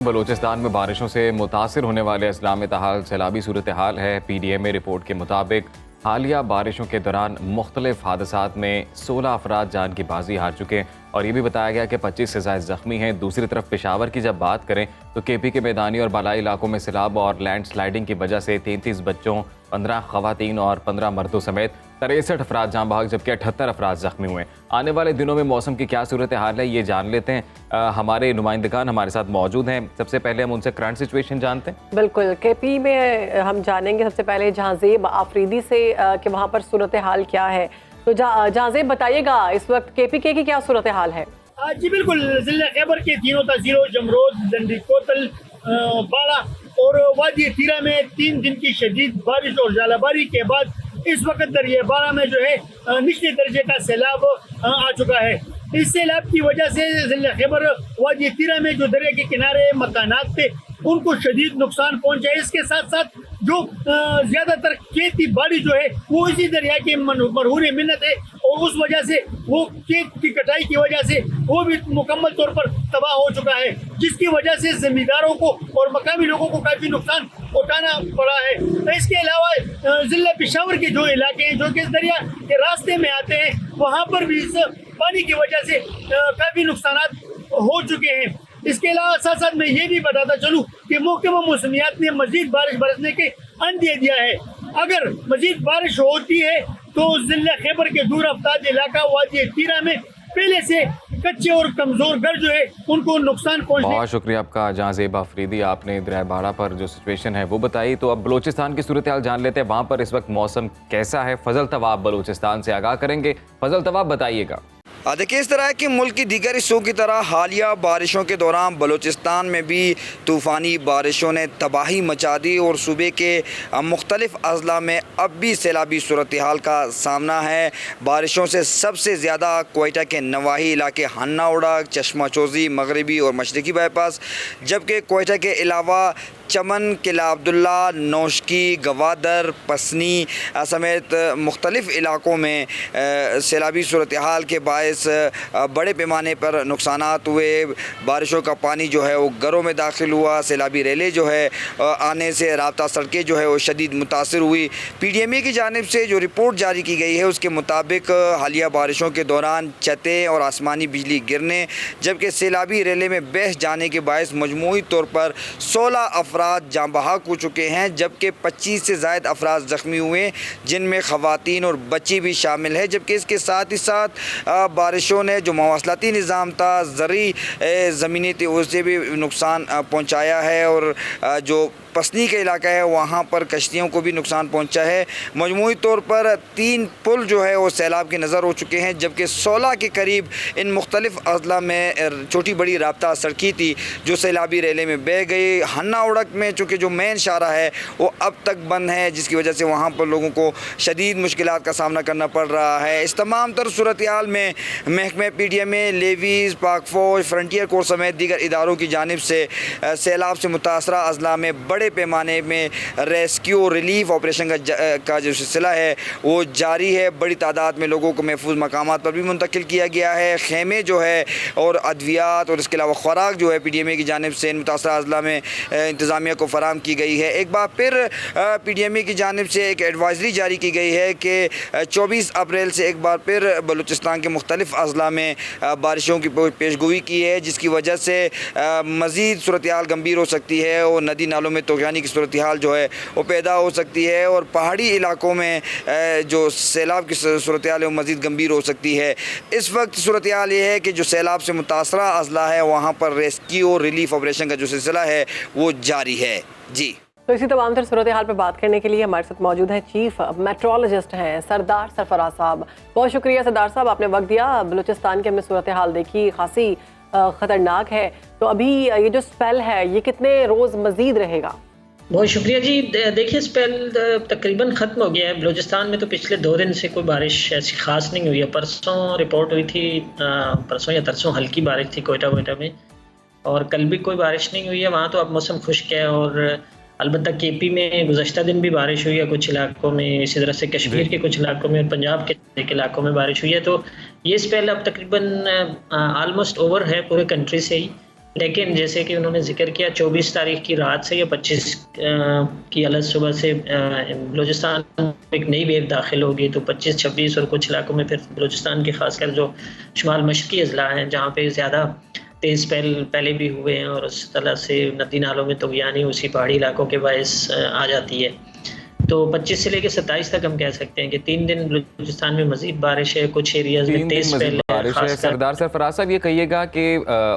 बलूचिस्तान में बारिशों से मुतासिर होने वाले अजला में ताहाल सैलाबी सूरत हाल है। PDMA रिपोर्ट के मुताबिक हालिया बारिशों के दौरान मुख्तलिफ हादसात में 16 अफराद जान की बाजी हार चुके हैं और ये भी बताया गया कि 25 से ज़ायद ज़ख्मी हैं। दूसरी तरफ पेशावर की जब बात करें तो KP के मैदानी और बालाई इलाकों में सैलाब और लैंड स्लाइडिंग की वजह से 33 बच्चों, 15 खवातीन और 15 मर्दों समेत 63 अफराद जाँ बहक जबकि 78 अफराद ज़ख्मी हुए। आने वाले दिनों में मौसम की क्या सूरत हाल है ये जान लेते हैं। हमारे नुमाइंदगान हमारे साथ मौजूद हैं। सबसे पहले हम उनसे करंट सिचुएशन जानते हैं। बिल्कुल, KP में हम जानेंगे सबसे पहले जहांजेब आफरीदी से कि वहाँ पर सूरत हाल क्या है। तो जहांजेब बताइएगा इस वक्त KPK की क्या सूरत हाल है? जी बिल्कुल, जिला खैबर के तीनों तहसीलों जमरोद, दंडी कोतल, बाड़ा और वादी तीरा में 3 दिन की शदीद बारिश और जालाबारी के बाद इस वक्त दरिया बाड़ा में जो है निचले दर्जे का सैलाब आ चुका है। इस सैलाब की वजह से जिला खैबर वादी तीरा में जो दरिया के किनारे मकानात थे उनको शदीद नुकसान पहुंचा है। इसके साथ साथ जो ज्यादातर खेती बाड़ी जो है वो इसी दरिया के मरहूर मिन्नत है और उस वजह से वो खेत की कटाई की वजह से वो भी मुकम्मल तौर पर तबाह हो चुका है, जिसकी वजह से जमींदारों को और मकामी लोगों को काफी नुकसान उठाना पड़ा है। इसके अलावा जिला पेशावर के जो इलाके हैं जो कि इस दरिया के रास्ते में आते हैं वहाँ पर भी इस पानी की वजह से काफी नुकसान हो चुके हैं। इसके अलावा साथ साथ मैं ये भी बताता चलूँ कि महकमा मौसमियात ने मजीद बारिश बरसने के अंदेशा दिया है। अगर मजीद बारिश होती है तो जिला खैबर के दूर अफ्ताब इलाका वादी तीरा में पहले से कच्चे और कमजोर घर जो है उनको नुकसान पहुंचने। बहुत शुक्रिया आपका जहांजेब आफरीदी, आपने दरिया बाड़ा पर जो सिचुएशन है वो बताई। तो अब बलूचिस्तान की सूरत हाल जान लेते हैं। वहाँ पर इस वक्त मौसम कैसा है? फजल तवाब बलूचिस्तान से आगाह करेंगे। फजल तवाब बताइएगा। देखिए, इस तरह की मुल्क की दीगर हिस्सों की तरह हालिया बारिशों के दौरान बलूचिस्तान में भी तूफ़ानी बारिशों ने तबाही मचा दी और सूबे के मुख्तलिफ अजला में अब भी सैलाबी सूरत हाल का सामना है। बारिशों से सबसे ज़्यादा कोयटा के नवाही इलाके हन्ना उड़ा, चश्मा चौज़ी, मगरबी और मशरक़ी बाईपास, जबकि कोयटा के अलावा चमन, किला अब्दुल्ला, नौशकी, गवादर, पसनी समेत मुख्तलिफ़ इलाकों में सैलाबी सूरत हाल के बायस बड़े पैमाने पर नुकसानात हुए। बारिशों का पानी जो है वो घरों में दाखिल हुआ। सैलाबी रेलें जो है आने से राब्ता सड़कें जो है वो शदीद मुतासिर हुई। PDMA की जानिब से जो रिपोर्ट जारी की गई है उसके मुताबिक हालिया बारिशों के दौरान छतें और आसमानी बिजली गिरने जबकि सैलाबी रेलें में बह जाने के बायस मजमूई तौर पर 16 अफराद जाँ बहक हो चुके हैं, जबकि 25 से ज़ायद अफराद ज़ख्मी हुए जिनमें ख़वातीन और बच्ची भी शामिल है। जबकि इसके साथ ही साथ बारिशों ने जो मवासलाती निज़ाम था, ज़री ज़मीनी थी, उसे भी नुकसान पहुँचाया है और जो पसनी का इलाका है वहाँ पर कश्तियों को भी नुकसान पहुँचा है। मजमूई तौर पर 3 पुल जो है वो सैलाब की नज़र हो चुके हैं, जबकि 16 के करीब इन मुख्तलिफ अजला में छोटी बड़ी राब्ता सड़की थी जो सैलाबी रेले में बह गई। हन्ना उड़क में चूँकि जो मेन शारा है वो अब तक बंद है, जिसकी वजह से वहाँ पर लोगों को शदीद मुश्किलात का सामना करना पड़ रहा है। इस तमाम तर सूरत हाल में महकमे PDMA, लेवीज़, पाक फ़ौज, फ्रंटियर कोर्ट समेत दीगर इदारों की जानिब से सैलाब से मुतासरा अजला में बड़े पैमाने में रेस्क्यू रिलीफ ऑपरेशन का जो सिलसिला है वो जारी है। बड़ी तादाद में लोगों को महफूज मकामात पर भी मुंतकिल किया गया है। खेमे जो है और अद्वियात और इसके अलावा खुराक जो है PDMA की जानिब से मुतासरा अजला में इंतज़ामिया को फराम की गई है। एक बार फिर PDMA की जानिब से एक एडवाइजरी जारी की गई है कि 24 अप्रैल से एक बार फिर बलूचिस्तान के मुख्तलिफ अजला में बारिशों की पेशगोई की है, जिसकी वजह से मज़ीद सूरत हाल गंभीर हो सकती है और नदी नालों में तूफ़ानी की सूरत हाल जो है वो पैदा हो सकती है और पहाड़ी इलाकों में जो सैलाब की सूरत हाल है वो मज़ीद गंभीर हो सकती है। इस वक्त सूरत हाल ये है कि जो सैलाब से मुतासरा अजला है वहाँ पर रेस्क्यू और रिलीफ ऑपरेशन का जो सिलसिला है वो जारी है। जी, तो इसी तमाम तर सूरत हाल पर बात करने के लिए हमारे साथ मौजूद है चीफ मेट्रोलॉजिस्ट हैं सरदार सरफराज साहब। बहुत शुक्रिया सरदार साहब, आपने वक्त दिया। बलूचिस्तान की हमने सूरत हाल देखी, खासी ख़तरनाक है। तो अभी ये जो स्पेल है ये कितने रोज़ मज़ीद रहेगा? बहुत शुक्रिया जी। देखिए, स्पेल तकरीबन ख़त्म हो गया है। बलूचिस्तान में तो पिछले 2 दिन से कोई बारिश ऐसी ख़ास नहीं हुई है। परसों रिपोर्ट हुई थी, परसों या तरसों हल्की बारिश थी कोयटा में, और कल भी कोई बारिश नहीं हुई है। वहाँ तो अब मौसम खुश्क है और अलबत्ता KP में गुज़श्ता दिन भी बारिश हुई है कुछ इलाकों में, इसी तरह से कश्मीर के कुछ इलाकों में और पंजाब के एक इलाकों में बारिश हुई है। तो ये स्पेल अब तकरीबन ऑलमोस्ट ओवर है पूरे कंट्री से ही। लेकिन जैसे कि उन्होंने जिक्र किया 24 तारीख की रात से या 25 की अलग सुबह से बलूचिस्तान में एक नई वेव दाखिल होगी, तो 25, 26 और कुछ इलाकों में फिर बलूचिस्तान के खासकर जो शुमाल मशरकी अजला हैं जहाँ पे ज़्यादा तेज़ स्पेल पहले भी हुए हैं और उस तरह से नदी नालों में तगयानी उसी पहाड़ी इलाकों के बायस आ जाती है। तो 25 से लेकर 27 तक हम कह सकते हैं कि 3 दिन बलूचिस्तान में मजीद बारिश है, कुछ एरियाज में 3 दिन तेज़ मजीद स्पेल है। बारिश है। सरदार सरफराज साहब, ये कहिएगा कि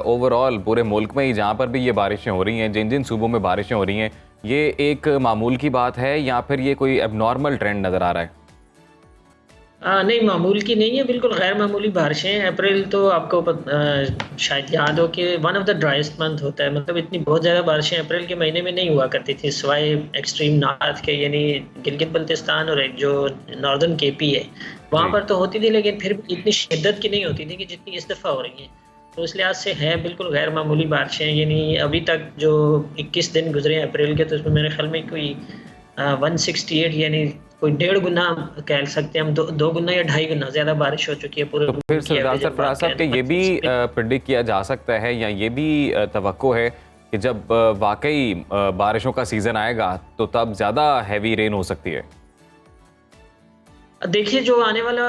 ओवरऑल पूरे मुल्क में ही जहाँ पर भी ये बारिशें हो रही हैं, जिन जिन सूबों में बारिशें हो रही हैं, ये एक मामूल की बात है या फिर ये कोई एबनॉर्मल ट्रेंड नज़र आ रहा है? नहीं, मामूल की नहीं है, बिल्कुल गैर मामूली बारिशें हैं। अप्रैल तो आपको शायद याद हो कि one of the driest month होता है, मतलब इतनी बहुत ज़्यादा बारिशें अप्रैल के महीने में नहीं हुआ करती थी, सिवाय एक्सट्रीम नॉर्थ के यानी गिलगित बल्तिस्तान और एक जो नॉर्दर्न केपी है वहाँ पर तो होती थी, लेकिन फिर भी इतनी शिद्दत की नहीं होती थी कि जितनी इस दफ़ा हो रही हैं। तो इस लिहाज से है बिल्कुल गैर मामूली बारिशें, यानी अभी तक जो 21 दिन गुजरे हैं अप्रैल के, तो उसमें मेरे ख्याल में कोई 168 यानी कोई 1.5 गुना कह सकते हैं हम, 2 गुना या 2.5 गुना ज़्यादा बारिश हो चुकी है पूरे तो फिर सरदार सरफराज साहब के ये भी प्रेडिक्ट किया जा सकता है या ये भी तवक्को है कि जब वाकई बारिशों का सीज़न आएगा तो तब ज़्यादा हैवी रेन हो सकती है? देखिए जो आने वाला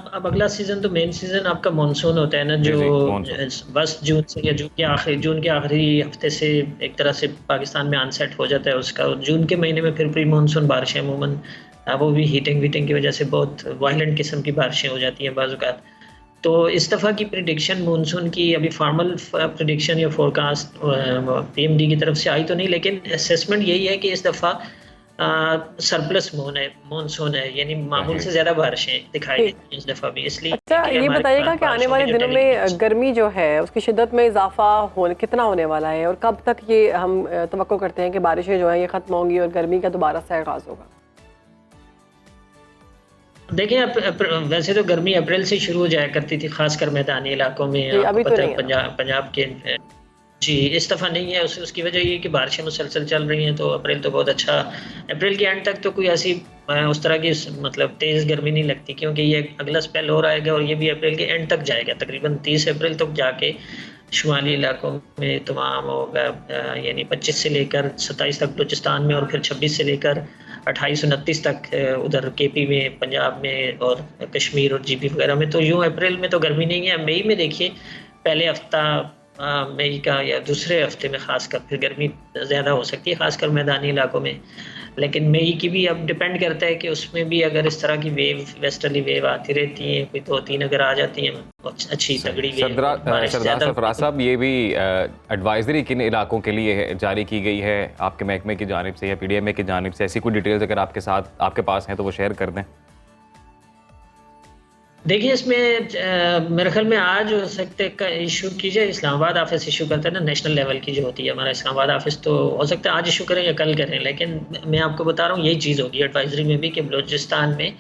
अब अगला सीजन तो मेन सीजन आपका मानसून होता है ना, जो बस जून से या जून के आखिरी हफ्ते से एक तरह से पाकिस्तान में अनसेट हो जाता है उसका, और जून के महीने में फिर प्री मानसून बारिशें अमूमन वो भी हीटिंग की वजह से बहुत वायलेंट किस्म की बारिशें हो जाती हैं बाज़-औक़ात। तो इस दफ़ा की प्रिडिक्शन मानसून की अभी फॉर्मल प्रिडिक्शन या फोरकास्ट पीएमडी की तरफ से आई तो नहीं, लेकिन असेसमेंट यही है कि इस दफ़ा सरप्लस मानसून है, यानी मामूल से ज़्यादा बारिशें दिखाई देती हैं इस दफ़ा भी। इसलिए अच्छा, ये बताइएगा कि आने वाले दिनों में गर्मी जो है उसकी शिद्दत में इजाफा कितना होने वाला है और कब तक ये हम तवक्को करते हैं कि बारिशें जो हैं ये ख़त्म होंगी और गर्मी का दोबारा से आगाज़ होगा? देखिए वैसे तो गर्मी अप्रैल से शुरू हो जाया करती थी, खासकर मैदानी इलाकों में। अभी तो नहीं है। पंजाब के जी इस दफ़ा नहीं है। उसकी वजह ये कि बारिशें मुसलसल चल रही हैं, तो अप्रैल तो बहुत अच्छा, अप्रैल के एंड तक तो कोई ऐसी उस तरह की मतलब तेज़ गर्मी नहीं लगती, क्योंकि ये अगला स्पेल हो आएगा और ये भी अप्रैल के एंड तक जाएगा, तकरीबन 30 अप्रैल तक जाके शुमाली इलाकों में तमाम होगा, यानी 25 से लेकर 27 तक बलूचिस्तान में और फिर 26 से लेकर 28-29 तक उधर केपी में, पंजाब में और कश्मीर और जीपी वगैरह में। तो यूँ अप्रैल में तो गर्मी नहीं है। मई में देखिए पहले हफ्ता मई का या दूसरे हफ्ते में खासकर फिर गर्मी ज़्यादा हो सकती है, खासकर मैदानी इलाकों में। लेकिन मई की भी अब डिपेंड करता है कि उसमें भी अगर इस तरह की वेव, वेस्टर्ली वेव आती रहती हैं, कोई 2-3 अगर आ जाती हैं अच्छी तगड़ी वेव। सरदार सरफराज साहब, ये भी एडवाइजरी किन इलाकों के लिए जारी की गई है आपके महकमे की जानिब से या पीडीएमए की जानिब से? ऐसी कोई डिटेल्स अगर आपके पास हैं तो वो शेयर कर दें। देखिए इसमें मेरे ख्याल में आज हो सकते का इशू कीजिए, इस्लामाबाद ऑफिस इशू करता है ना नेशनल लेवल की जो होती है हमारा इस्लामाबाद ऑफिस, तो हो सकता है आज इशू करें या कल करें। लेकिन मैं आपको बता रहा हूँ यही चीज़ होगी एडवाइजरी में भी कि बलूचिस्तान में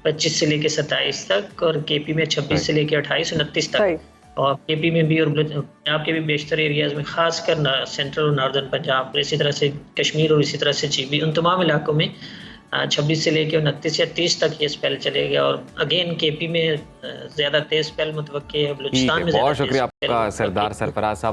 25 से लेकर 27 तक और केपी में 26 से लेकर 28-29 तक, और केपी में भी और पंजाब के भी बेशतर एरियाज़ में, खासकर सेंट्रल और नॉर्दर्न पंजाब, इसी तरह से कश्मीर और इसी तरह से जीबी, उन तमाम इलाकों में 26 से लेकर 29 या 30 तक ये स्पेल चलेगा। और अगेन केपी में ज़्यादा तेज़ स्पेल मुतवक्के है, बलूचिस्तान में। बहुत शुक्रिया आपका सरदार सरफराज साहब।